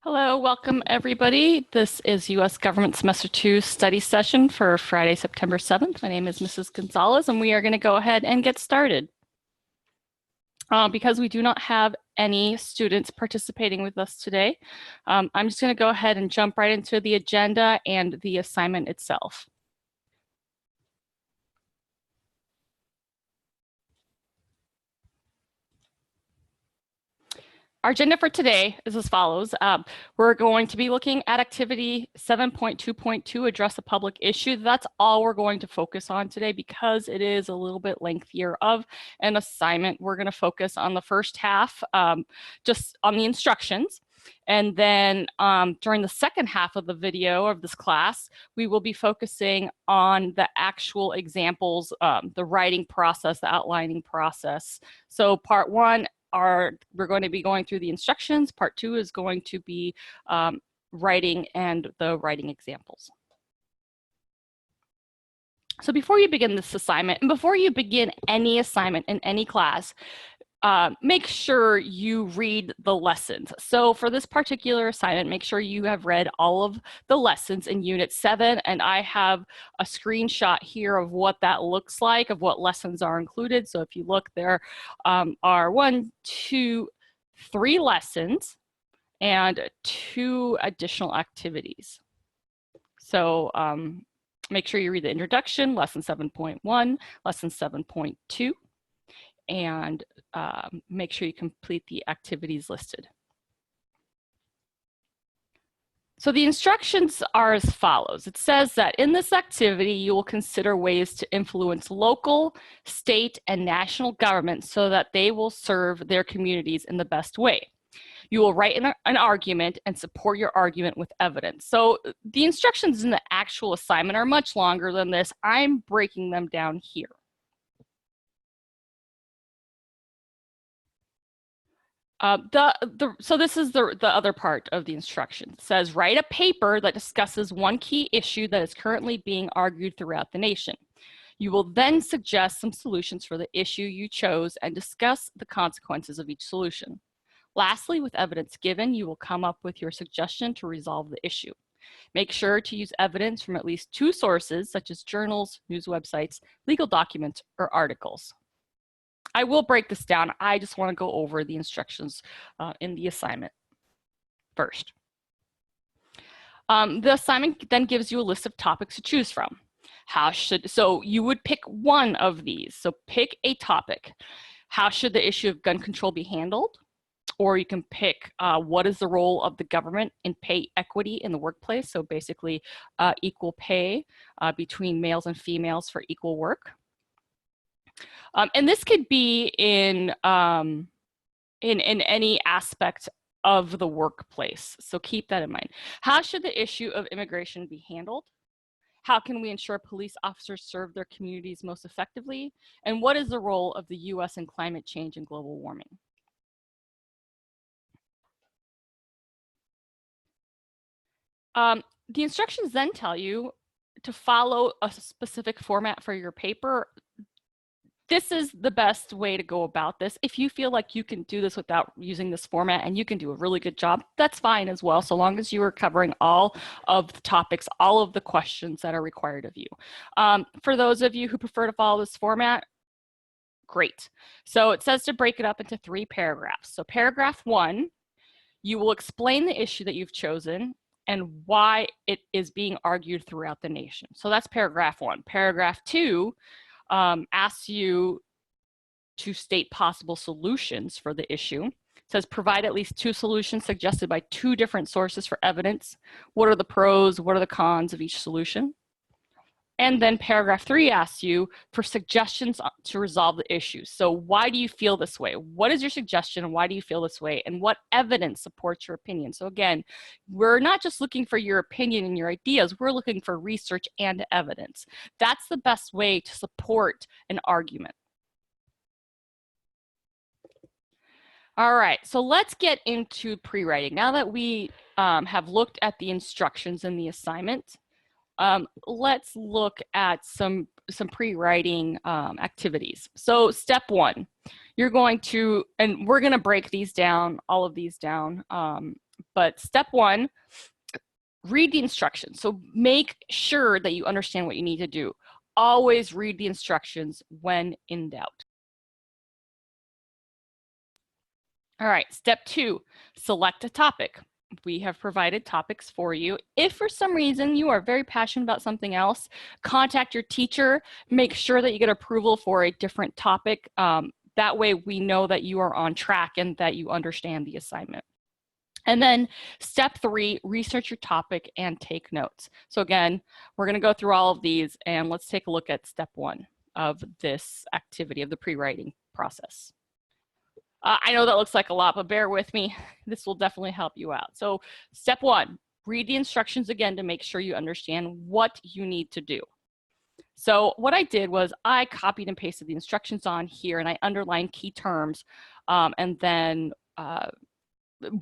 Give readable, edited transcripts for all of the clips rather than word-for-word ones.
Hello, welcome everybody. This is U.S. Government Semester 2 study session for Friday, September 7th. My name is Mrs. Gonzalez, and we are going to go ahead and get started. Because we do not have any students participating with us today, I'm just going to go ahead and jump right into the agenda and the assignment itself. Our agenda for today is as follows. We're going to be looking at activity 7.2.2, address a public issue. That's all we're going to focus on today because it is a little bit lengthier of an assignment. We're going to focus on the first half, just on the instructions. And then during the second half of the video of this class, we will be focusing on the actual examples, the writing process, the outlining process. So part one, we're going to be going through the instructions. Part two is going to be writing and the writing examples. So before you begin this assignment, and before you begin any assignment in any class, make sure you read the lessons. So for this particular assignment, make sure you have read all of the lessons in Unit 7, and I have a screenshot here of what that looks like, of what lessons are included. So if you look, there are 1, 2, 3 lessons and 2 additional activities. So make sure you read the introduction, lesson 7.1, lesson 7.2, and make sure you complete the activities listed. So the instructions are as follows. It says that in this activity, you will consider ways to influence local, state, and national governments so that they will serve their communities in the best way. You will write an argument and support your argument with evidence. So the instructions in the actual assignment are much longer than this. I'm breaking them down here. So this is the other part of the instruction. It says, write a paper that discusses one key issue that is currently being argued throughout the nation. You will then suggest some solutions for the issue you chose and discuss the consequences of each solution. Lastly, with evidence given, you will come up with your suggestion to resolve the issue. Make sure to use evidence from at least 2 sources, such as journals, news websites, legal documents, or articles. I will break this down. I just want to go over the instructions in the assignment first. The assignment then gives you a list of topics to choose from. So you would pick one of these. So pick a topic. How should the issue of gun control be handled? Or you can pick what is the role of the government in pay equity in the workplace? So basically equal pay between males and females for equal work. And this could be in any aspect of the workplace. So keep that in mind. How should the issue of immigration be handled? How can we ensure police officers serve their communities most effectively? And what is the role of the US in climate change and global warming? The instructions then tell you to follow a specific format for your paper. This is the best way to go about this. If you feel like you can do this without using this format and you can do a really good job, that's fine as well, so long as you are covering all of the topics, all of the questions that are required of you. For those of you who prefer to follow this format, great. So it says to break it up into 3 paragraphs. So paragraph 1, you will explain the issue that you've chosen and why it is being argued throughout the nation. So that's paragraph 1. Paragraph 2 asks you to state possible solutions for the issue. It says provide at least 2 solutions suggested by 2 different sources for evidence. What are the pros? What are the cons of each solution? And then paragraph 3 asks you for suggestions to resolve the issue. So why do you feel this way? What is your suggestion and why do you feel this way? And what evidence supports your opinion? So again, we're not just looking for your opinion and your ideas, we're looking for research and evidence. That's the best way to support an argument. All right, so let's get into pre-writing. Now that we have looked at the instructions in the assignment, let's look at some pre-writing activities. So step 1, you're going to, and we're going to break these down, all of these down But step one, read the instructions. So make sure that you understand what you need to do. Always read the instructions when in doubt. All right, step two, select a topic. We have provided topics for you. If for some reason you are very passionate about something else, contact your teacher. Make sure that you get approval for a different topic. That way we know that you are on track and that you understand the assignment. And then step three, research your topic and take notes. So again, we're going to go through all of these, and let's take a look at step one of this activity of the pre-writing process. I know that looks like a lot, but bear with me. This will definitely help you out. So step one, read the instructions again to make sure you understand what you need to do. So what I did was I copied and pasted the instructions on here, and I underlined key terms, and then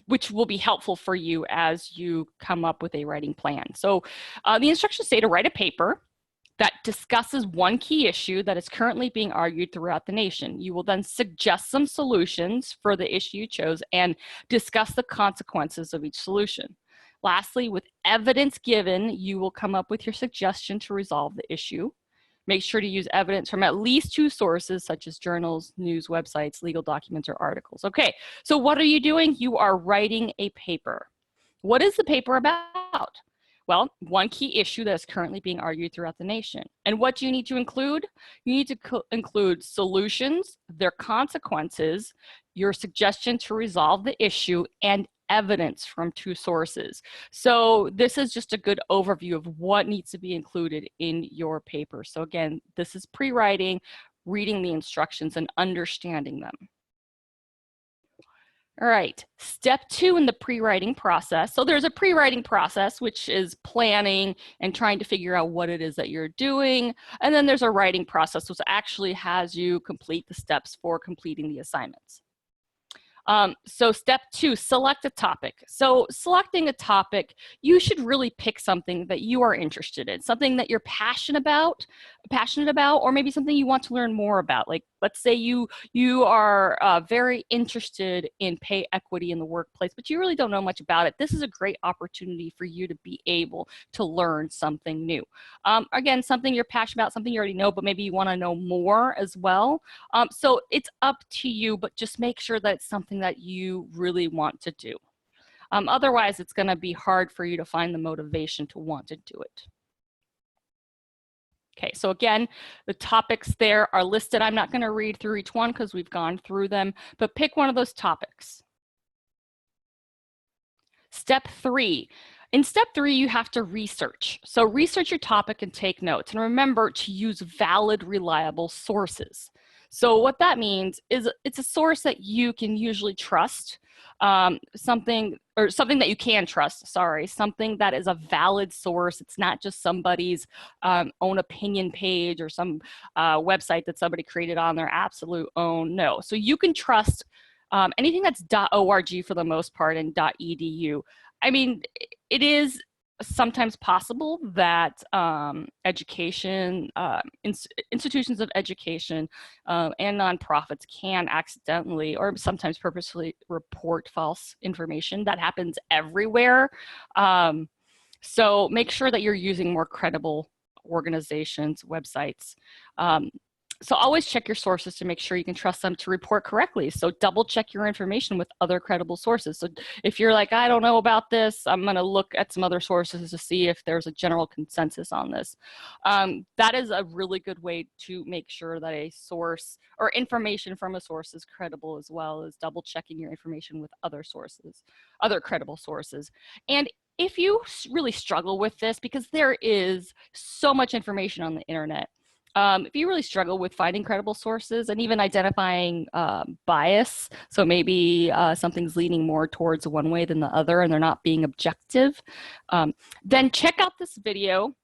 which will be helpful for you as you come up with a writing plan. So the instructions say to write a paper that discusses one key issue that is currently being argued throughout the nation. You will then suggest some solutions for the issue you chose and discuss the consequences of each solution. Lastly, with evidence given, you will come up with your suggestion to resolve the issue. Make sure to use evidence from at least 2 sources, such as journals, news websites, legal documents, or articles. Okay, so what are you doing? You are writing a paper. What is the paper about? Well, one key issue that is currently being argued throughout the nation. And what do you need to include? You need to include solutions, their consequences, your suggestion to resolve the issue, and evidence from 2 sources. So this is just a good overview of what needs to be included in your paper. So again, this is pre-writing, reading the instructions and understanding them. All right, step 2 in the pre-writing process. So there's a pre-writing process, which is planning and trying to figure out what it is that you're doing. And then there's a writing process, which actually has you complete the steps for completing the assignments. So step 2, select a topic. So selecting a topic, you should really pick something that you are interested in, something that you're passionate about, or maybe something you want to learn more about. Like, let's say you are very interested in pay equity in the workplace, but you really don't know much about it. This is a great opportunity for you to be able to learn something new. Again, something you're passionate about, something you already know, but maybe you want to know more as well. So it's up to you, but just make sure that it's something that you really want to do. Otherwise, it's going to be hard for you to find the motivation to want to do it. Okay, so again, the topics there are listed. I'm not going to read through each one because we've gone through them, but pick one of those topics. Step 3. In step 3, you have to research. So research your topic and take notes. And remember to use valid, reliable sources. So what that means is it's a source that you can usually trust, something that you can trust, something that is a valid source. It's not just somebody's own opinion page or some website that somebody created on their absolute own. No, so you can trust anything that's .org for the most part and .edu. I mean, it is sometimes possible that education, institutions of education and nonprofits can accidentally or sometimes purposely report false information. That happens everywhere. So make sure that you're using more credible organizations, websites. So always check your sources to make sure you can trust them to report correctly. So double check your information with other credible sources. So if you're like, I don't know about this, I'm going to look at some other sources to see if there's a general consensus on this. That is a really good way to make sure that a source or information from a source is credible, as well as double checking your information with other sources, other credible sources. And if you really struggle with this, because there is so much information on the internet, if you really struggle with finding credible sources and even identifying bias, so maybe something's leaning more towards one way than the other and they're not being objective, then check out this video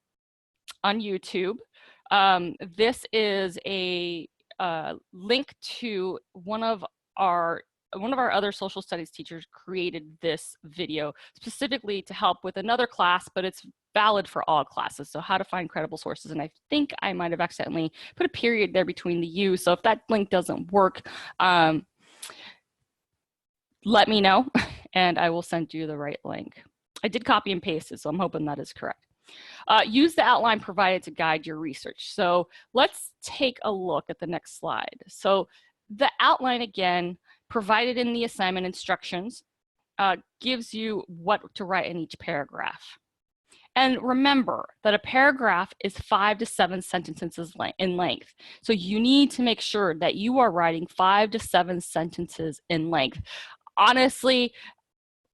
on YouTube. This is a link to one of our other social studies teachers created this video specifically to help with another class, but it's valid for all classes. So how to find credible sources. And I think I might have accidentally put a period there between the U. So if that link doesn't work, let me know and I will send you the right link. I did copy and paste it, so I'm hoping that is correct. Use the outline provided to guide your research. So let's take a look at the next slide. So the outline, again, provided in the assignment instructions, gives you what to write in each paragraph. And remember that a paragraph is 5 to 7 sentences in length. So you need to make sure that you are writing 5 to 7 sentences in length. Honestly,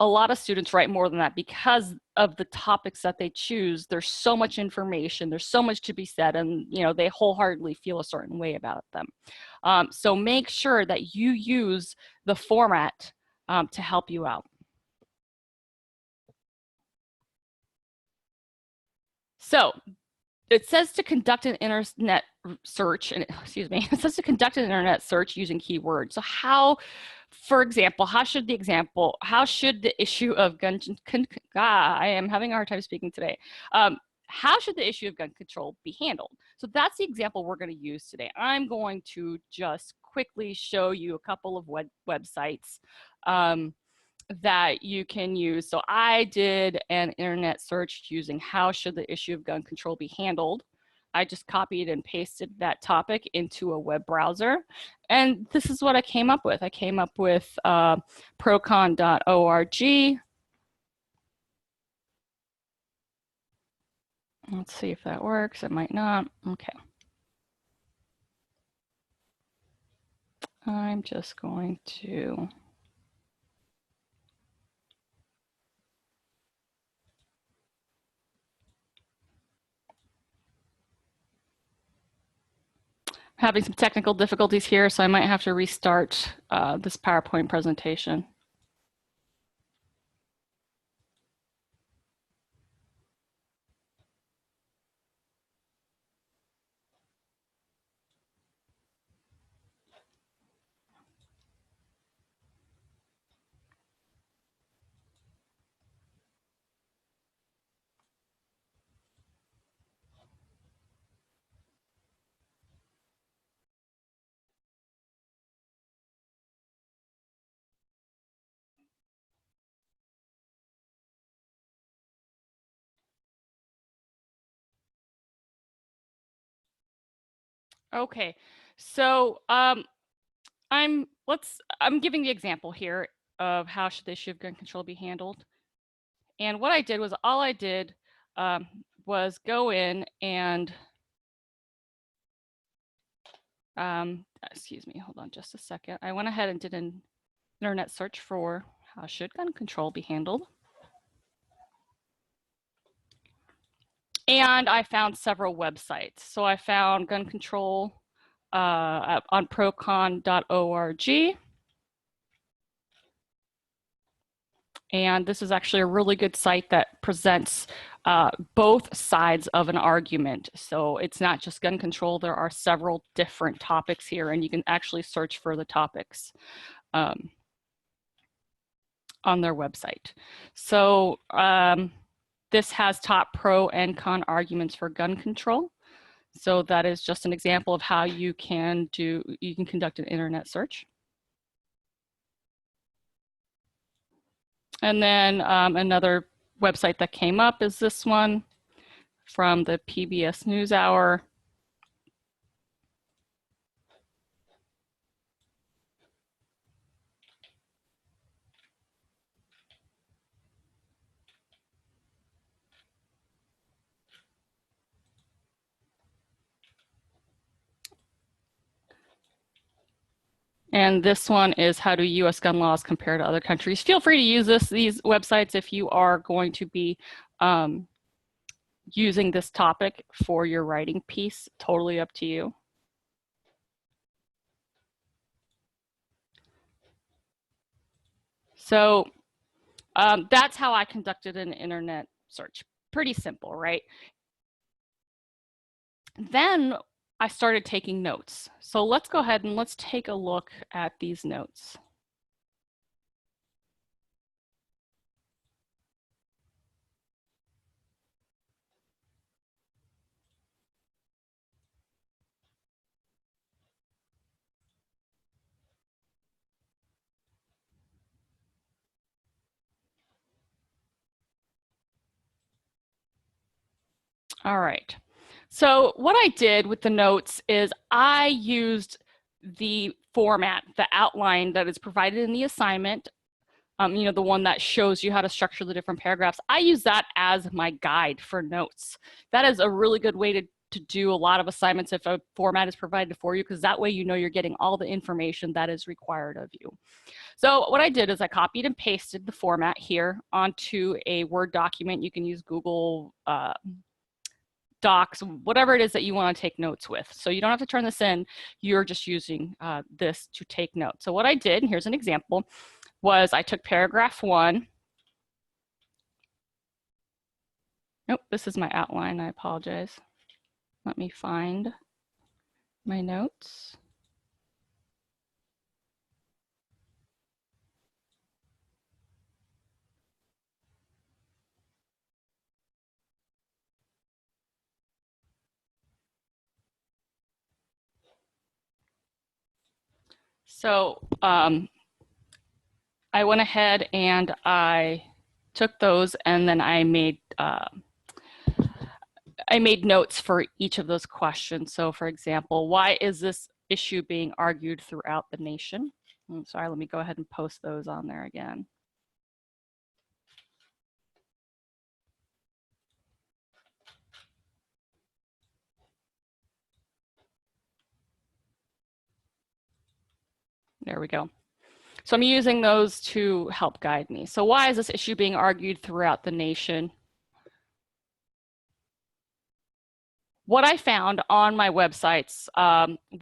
a lot of students write more than that because of the topics that they choose. There's so much information, there's so much to be said, and they wholeheartedly feel a certain way about them. So make sure that you use the format to help you out. So it says to conduct an internet search, and it says to conduct an internet search using keywords. So for example, how should the issue of I am having a hard time speaking today. How should the issue of gun control be handled? So that's the example we're going to use today. I'm going to just quickly show you a couple of websites that you can use. So I did an internet search using how should the issue of gun control be handled. I just copied and pasted that topic into a web browser. And this is what I came up with. I came up with procon.org. Let's see if that works. It might not. Okay. I'm just going to having some technical difficulties here, so I might have to restart this PowerPoint presentation. Okay, so I'm giving the example here of how should the issue of gun control be handled. And what I did was was go in and excuse me, hold on just a second. I went ahead and did an internet search for how should gun control be handled. And I found several websites. So I found gun control on procon.org. And this is actually a really good site that presents both sides of an argument. So it's not just gun control, there are several different topics here, and you can actually search for the topics on their website. So this has top pro and con arguments for gun control. So that is just an example of how you can conduct an internet search. And then another website that came up is this one from the PBS NewsHour. And this one is how do US gun laws compare to other countries. Feel free to use these websites if you are going to be using this topic for your writing piece. Totally up to you. So that's how I conducted an internet search. Pretty simple, right? Then I started taking notes. So let's go ahead and let's take a look at these notes. All right. So what I did with the notes is I used the format, the outline that is provided in the assignment, you know, the one that shows you how to structure the different paragraphs. I use that as my guide for notes. That is a really good way to do a lot of assignments if a format is provided for you, because that way you know you're getting all the information that is required of you. So what I did is I copied and pasted the format here onto a Word document. You can use Google Docs, whatever it is that you want to take notes with. So you don't have to turn this in. You're just using this to take notes. So what I did, and here's an example, was I took paragraph 1. Nope, this is my outline. I apologize. Let me find my notes. So I went ahead and I took those, and then I made notes for each of those questions. So for example, why is this issue being argued throughout the nation? I'm sorry, let me go ahead and post those on there again. There we go. So I'm using those to help guide me. So why is this issue being argued throughout the nation? What I found on my websites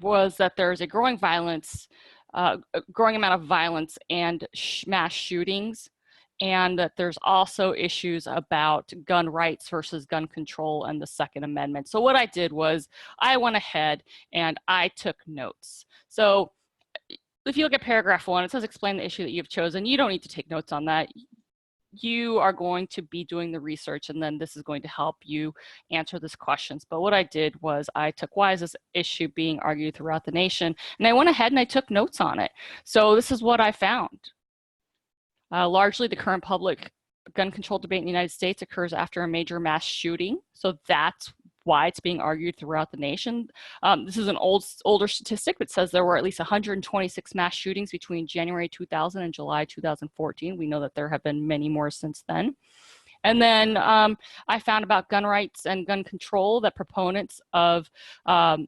was that there's a growing amount of violence and mass shootings, and that there's also issues about gun rights versus gun control and the Second Amendment. So what I did was I went ahead and I took notes. So if you look at paragraph 1, it says explain the issue that you've chosen. You don't need to take notes on that. You are going to be doing the research, and then this is going to help you answer these questions. But what I did was I took, why is this issue being argued throughout the nation? And I went ahead and I took notes on it. So this is what I found. Largely, the current public gun control debate in the United States occurs after a major mass shooting. So that's why it's being argued throughout the nation. This is an older statistic that says there were at least 126 mass shootings between January 2000 and July 2014. We know that there have been many more since then. And then I found about gun rights and gun control that proponents of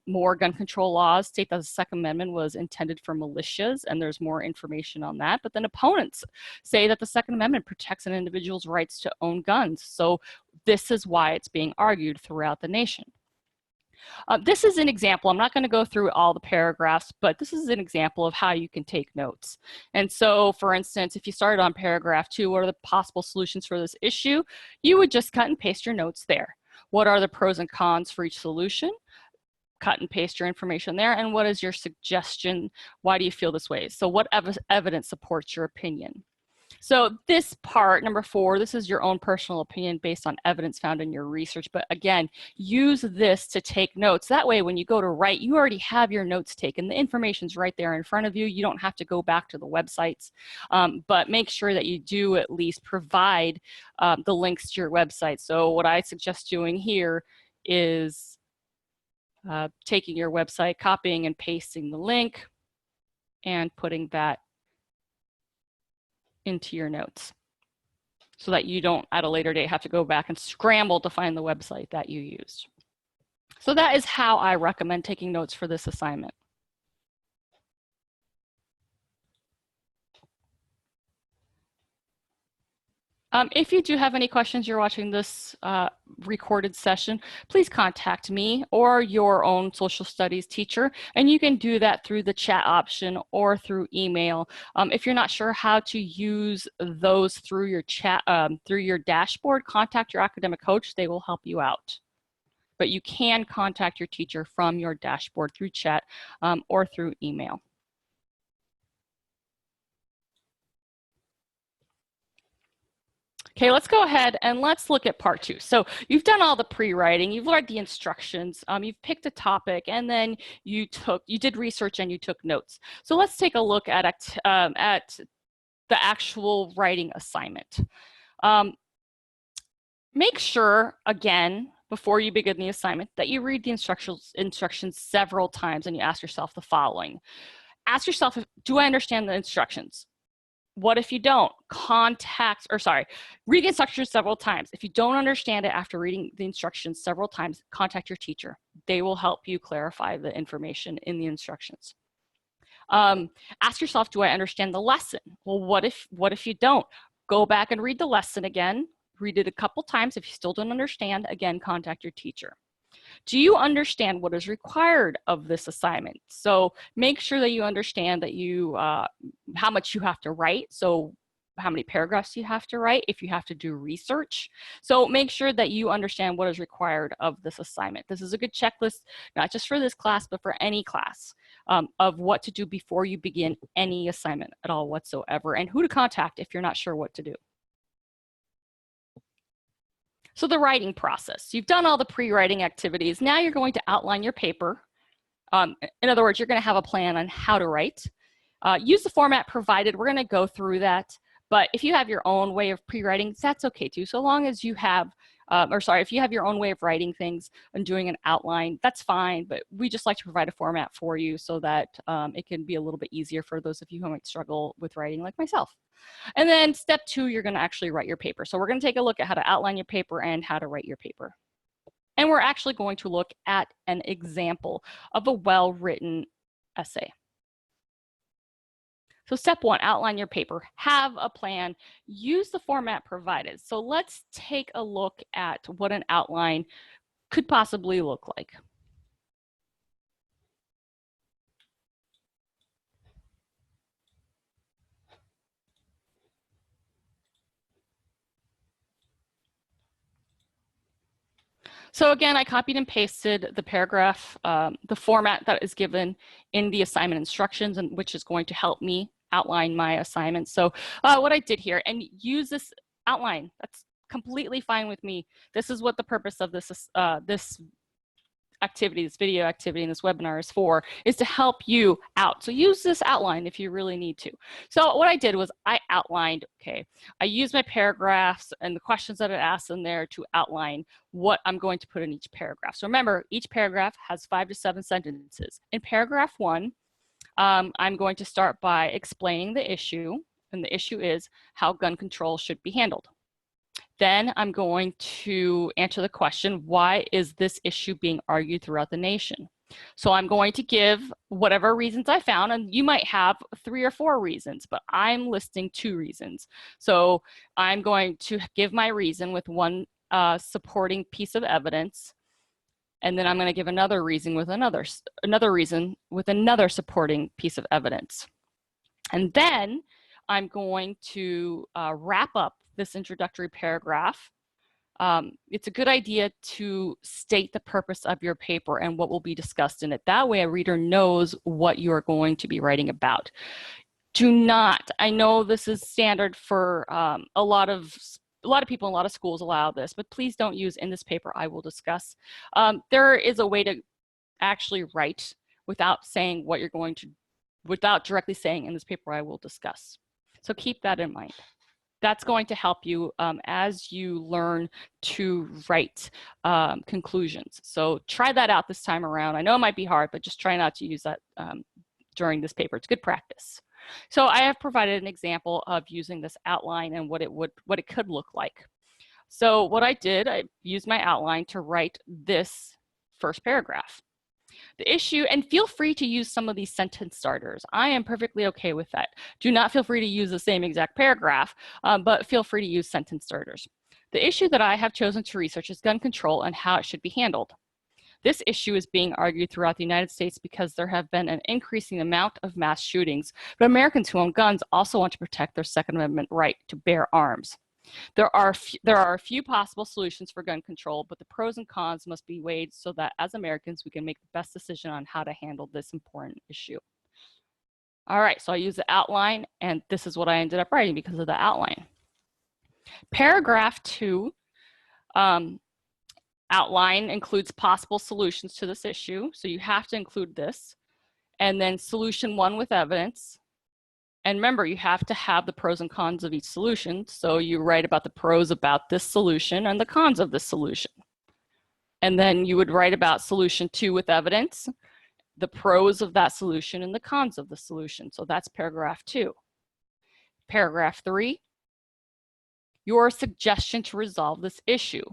more gun control laws state that the Second Amendment was intended for militias, and there's more information on that. But then opponents say that the Second Amendment protects an individual's rights to own guns. So this is why it's being argued throughout the nation. This is an example. I'm not going to go through all the paragraphs, but this is an example of how you can take notes. And so, for instance, if you started on paragraph 2, what are the possible solutions for this issue? You would just cut and paste your notes there. What are the pros and cons for each solution? Cut and paste your information there. And what is your suggestion? Why do you feel this way? So what evidence supports your opinion? So this part, number 4, this is your own personal opinion based on evidence found in your research. But again, use this to take notes. That way, when you go to write, you already have your notes taken. The information's right there in front of you. You don't have to go back to the websites. But make sure that you do at least provide the links to your website. So what I suggest doing here is taking your website, copying and pasting the link, and putting that into your notes so that you don't at a later date have to go back and scramble to find the website that you used. So that is how I recommend taking notes for this assignment. If you do have any questions, you're watching this recorded session, please contact me or your own social studies teacher, and you can do that through the chat option or through email. If you're not sure how to use those through your chat, through your dashboard, contact your academic coach. They will help you out. But you can contact your teacher from your dashboard through chat or through email. Okay, let's go ahead and let's look at part 2. So you've done all the pre-writing, you've learned the instructions, you've picked a topic, and then you did research and you took notes. So let's take a look at the actual writing assignment. Make sure, again, before you begin the assignment that you read the instructions several times and you ask yourself the following. Ask yourself, do I understand the instructions? What if you don't? Read the instructions several times. If you don't understand it after reading the instructions several times, contact your teacher. They will help you clarify the information in the instructions. Ask yourself, do I understand the lesson? Well, what if you don't? Go back and read the lesson again. Read it a couple times. If you still don't understand, again, contact your teacher. Do you understand what is required of this assignment? So make sure that you understand that how much you have to write. So how many paragraphs you have to write, if you have to do research. So make sure that you understand what is required of this assignment. This is a good checklist, not just for this class, but for any class, of what to do before you begin any assignment at all whatsoever, and who to contact if you're not sure what to do. So the writing process, you've done all the pre-writing activities. Now you're going to outline your paper. In other words, you're going to have a plan on how to write. Use the format provided. We're going to go through that. But if you have your own way of pre-writing, that's okay too. So long as you have, if you have your own way of writing things and doing an outline, that's fine. But we just like to provide a format for you so that it can be a little bit easier for those of you who might struggle with writing like myself. And then step 2, you're going to actually write your paper. So we're going to take a look at how to outline your paper and how to write your paper. And we're actually going to look at an example of a well-written essay. So step 1, outline your paper, have a plan, use the format provided. So let's take a look at what an outline could possibly look like. So again, I copied and pasted the paragraph, the format that is given in the assignment instructions, and which is going to help me outline my assignment. So what I did here, and use this outline, that's completely fine with me. This is what the purpose of this activity, this video activity, and this webinar is to help you out. So use this outline if you really need to. So what I did was I outlined, I used my paragraphs and the questions that I asked in there to outline what I'm going to put in each paragraph. So remember, each paragraph has 5 to 7 sentences. In paragraph 1, I'm going to start by explaining the issue, and the issue is how gun control should be handled. Then I'm going to answer the question, why is this issue being argued throughout the nation? So I'm going to give whatever reasons I found, and you might have 3 or 4 reasons, but I'm listing 2 reasons. So I'm going to give my reason with one supporting piece of evidence, and then I'm going to give another reason with another reason with another supporting piece of evidence. And then I'm going to wrap up this introductory paragraph. It's a good idea to state the purpose of your paper and what will be discussed in it. That way a reader knows what you're going to be writing about. Do not, I know this is standard for a lot of people in a lot of schools allow this, but please don't use in this paper I will discuss. There is a way to actually write without saying what you're going to, without directly saying in this paper I will discuss. So keep that in mind. That's going to help you as you learn to write conclusions. So try that out this time around. I know it might be hard, but just try not to use that during this paper. It's good practice. So I have provided an example of using this outline and what it could look like. So what I did, I used my outline to write this first paragraph. The issue, and feel free to use some of these sentence starters. I am perfectly okay with that. Do not feel free to use the same exact paragraph, but feel free to use sentence starters. The issue that I have chosen to research is gun control and how it should be handled. This issue is being argued throughout the United States because there have been an increasing amount of mass shootings, but Americans who own guns also want to protect their Second Amendment right to bear arms. There are a few possible solutions for gun control, but the pros and cons must be weighed so that as Americans, we can make the best decision on how to handle this important issue. All right, so I use the outline, and this is what I ended up writing because of the outline. Paragraph 2 outline includes possible solutions to this issue, so you have to include this. And then solution 1 with evidence. And remember, you have to have the pros and cons of each solution. So you write about the pros about this solution and the cons of this solution. And then you would write about solution 2 with evidence, the pros of that solution and the cons of the solution. So that's paragraph 2. Paragraph 3, your suggestion to resolve this issue.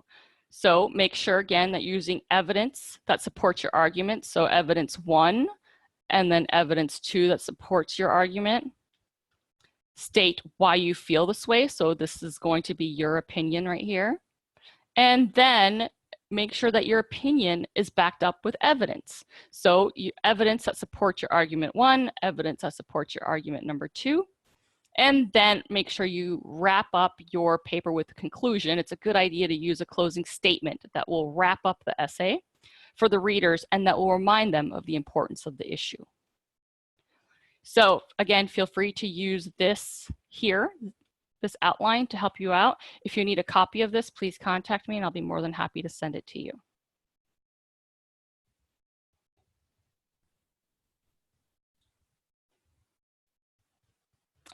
So make sure again that you're using evidence that supports your argument. So evidence 1 and then evidence 2 that supports your argument. State why you feel this way. So this is going to be your opinion right here. And then make sure that your opinion is backed up with evidence. So evidence that supports your argument 1, evidence that supports your argument number 2. And then make sure you wrap up your paper with a conclusion. It's a good idea to use a closing statement that will wrap up the essay for the readers and that will remind them of the importance of the issue. So again, feel free to use this here, this outline to help you out. If you need a copy of this, please contact me and I'll be more than happy to send it to you.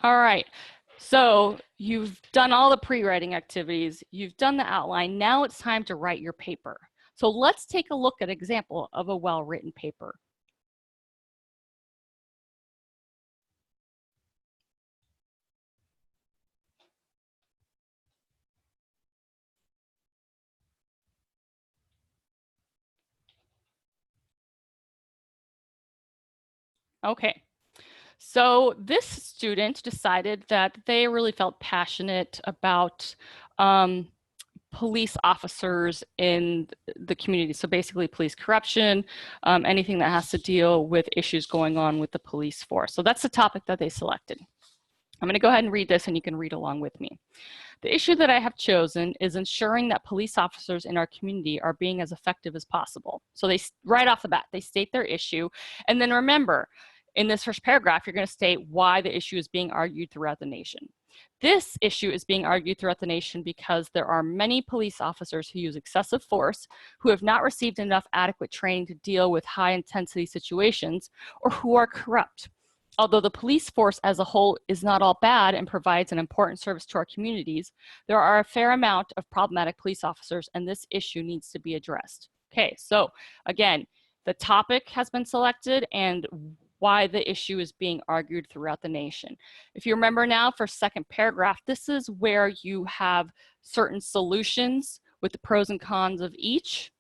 All right, so you've done all the pre-writing activities, you've done the outline, now it's time to write your paper. So let's take a look at an example of a well-written paper. Okay, so this student decided that they really felt passionate about police officers in the community. So basically police corruption, anything that has to deal with issues going on with the police force. So that's the topic that they selected. I'm going to go ahead and read this and you can read along with me. The issue that I have chosen is ensuring that police officers in our community are being as effective as possible. So they, right off the bat, they state their issue. And then remember, in this first paragraph, you're going to state why the issue is being argued throughout the nation. This issue is being argued throughout the nation because there are many police officers who use excessive force, who have not received enough adequate training to deal with high intensity situations, or who are corrupt. Although the police force as a whole is not all bad and provides an important service to our communities, there are a fair amount of problematic police officers and this issue needs to be addressed. Okay, so again, the topic has been selected and why the issue is being argued throughout the nation. If you remember now for second paragraph, this is where you have certain solutions with the pros and cons of each.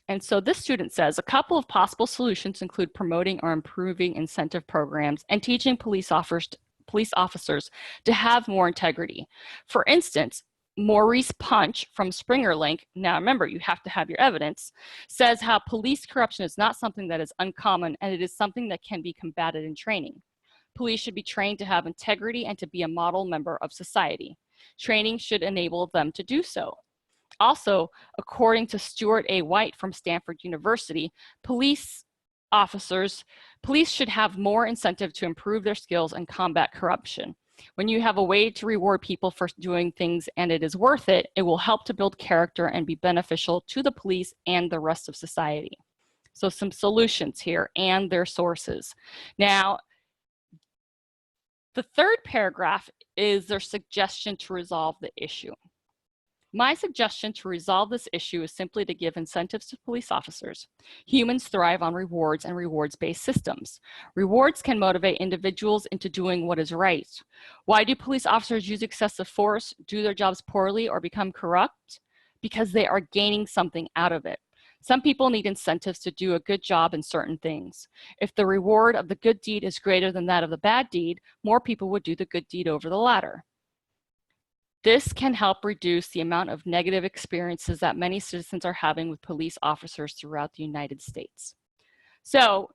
And so this student says, a couple of possible solutions include promoting or improving incentive programs and teaching police officers to have more integrity. For instance, Maurice Punch from Springer Link, now remember, you have to have your evidence, says how police corruption is not something that is uncommon and it is something that can be combated in training. Police should be trained to have integrity and to be a model member of society. Training should enable them to do so. Also, according to Stuart A. White from Stanford University, police should have more incentive to improve their skills and combat corruption. When you have a way to reward people for doing things and it is worth it, it will help to build character and be beneficial to the police and the rest of society. So some solutions here and their sources. Now, the third paragraph is their suggestion to resolve the issue. My suggestion to resolve this issue is simply to give incentives to police officers. Humans thrive on rewards and rewards-based systems. Rewards can motivate individuals into doing what is right. Why do police officers use excessive force, do their jobs poorly, or become corrupt? Because they are gaining something out of it. Some people need incentives to do a good job in certain things. If the reward of the good deed is greater than that of the bad deed, more people would do the good deed over the latter. This can help reduce the amount of negative experiences that many citizens are having with police officers throughout the United States. So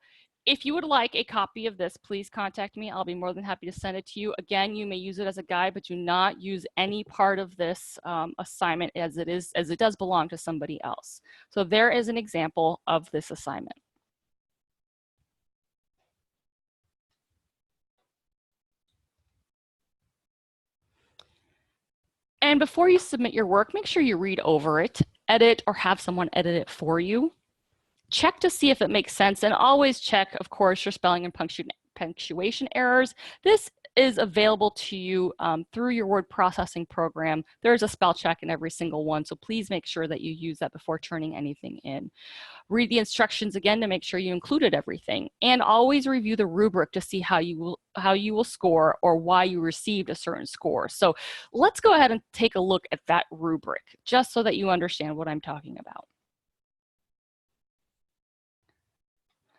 if you would like a copy of this, please contact me. I'll be more than happy to send it to you. Again, you may use it as a guide, but do not use any part of this assignment as it does belong to somebody else. So there is an example of this assignment. And before you submit your work, make sure you read over it, edit, or have someone edit it for you. Check to see if it makes sense, and always check, of course, your spelling and punctuation errors. This is available to you through your word processing program. There's a spell check in every single one, so please make sure that you use that before turning anything in. Read the instructions again to make sure you included everything, and always review the rubric to see how you will score or why you received a certain score. So let's go ahead and take a look at that rubric just so that you understand what I'm talking about.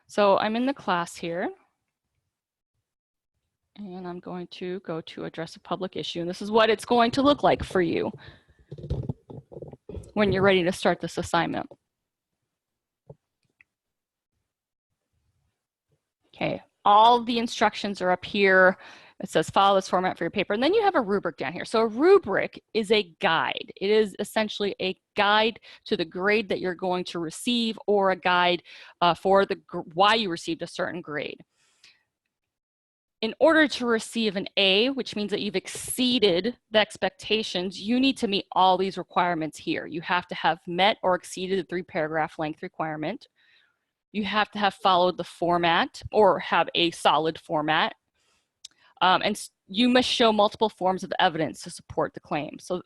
So I'm in the class here, and I'm going to go to address a public issue, and this is what it's going to look like for you when you're ready to start this assignment. Okay, all the instructions are up here. It says follow this format for your paper, and then you have a rubric down here. So a rubric is a guide. It is essentially a guide to the grade that you're going to receive, or a guide for why you received a certain grade. In order to receive an A, which means that you've exceeded the expectations, you need to meet all these requirements here. You have to have met or exceeded the 3-paragraph length requirement. You have to have followed the format or have a solid format. And you must show multiple forms of evidence to support the claim. So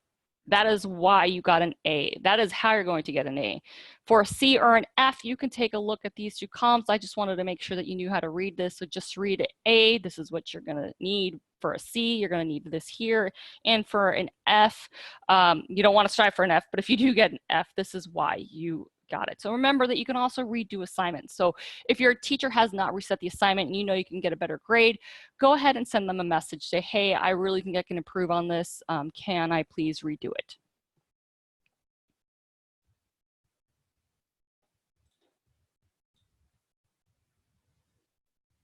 that is why you got an A. That is how you're going to get an A. For a C or an F, you can take a look at these 2 columns. I just wanted to make sure that you knew how to read this. So just read A, this is what you're gonna need. For a C, you're gonna need this here. And for an F, you don't wanna strive for an F, but if you do get an F, this is why you got it. So remember that you can also redo assignments. So if your teacher has not reset the assignment and you know you can get a better grade, go ahead and send them a message. Say, hey, I really think I can improve on this. Can I please redo it?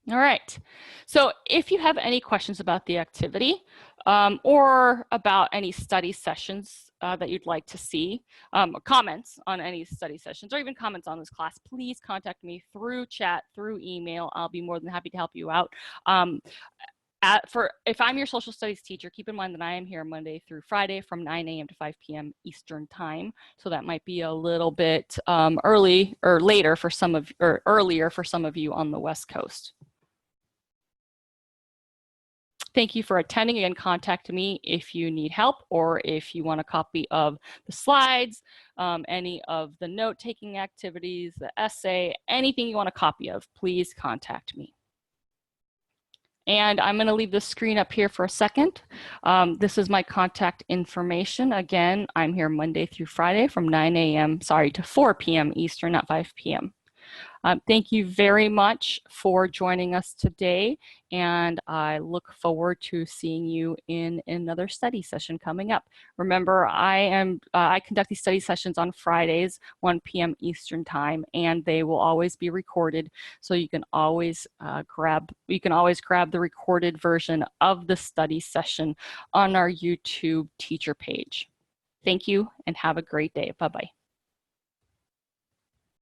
All right, so if you have any questions about the activity or about any study sessions that you'd like to see, comments on any study sessions, or even comments on this class, please contact me through chat, through email. I'll be more than happy to help you out. If I'm your social studies teacher, keep in mind that I am here Monday through Friday from 9 a.m. to 5 p.m. Eastern time. So that might be a little bit early or later for some of, or earlier for some of you on the West Coast. Thank you for attending. Again, contact me if you need help or if you want a copy of the slides, any of the note-taking activities, the essay, anything you want a copy of, please contact me. And I'm going to leave the screen up here for a second. This is my contact information. Again, I'm here Monday through Friday from 9 a.m., sorry, to 4 p.m. Eastern, not 5 p.m. Thank you very much for joining us today, and I look forward to seeing you in another study session coming up. Remember, I conduct these study sessions on Fridays, 1 p.m. Eastern time, and they will always be recorded, so you can always grab the recorded version of the study session on our YouTube teacher page. Thank you, and have a great day. Bye-bye.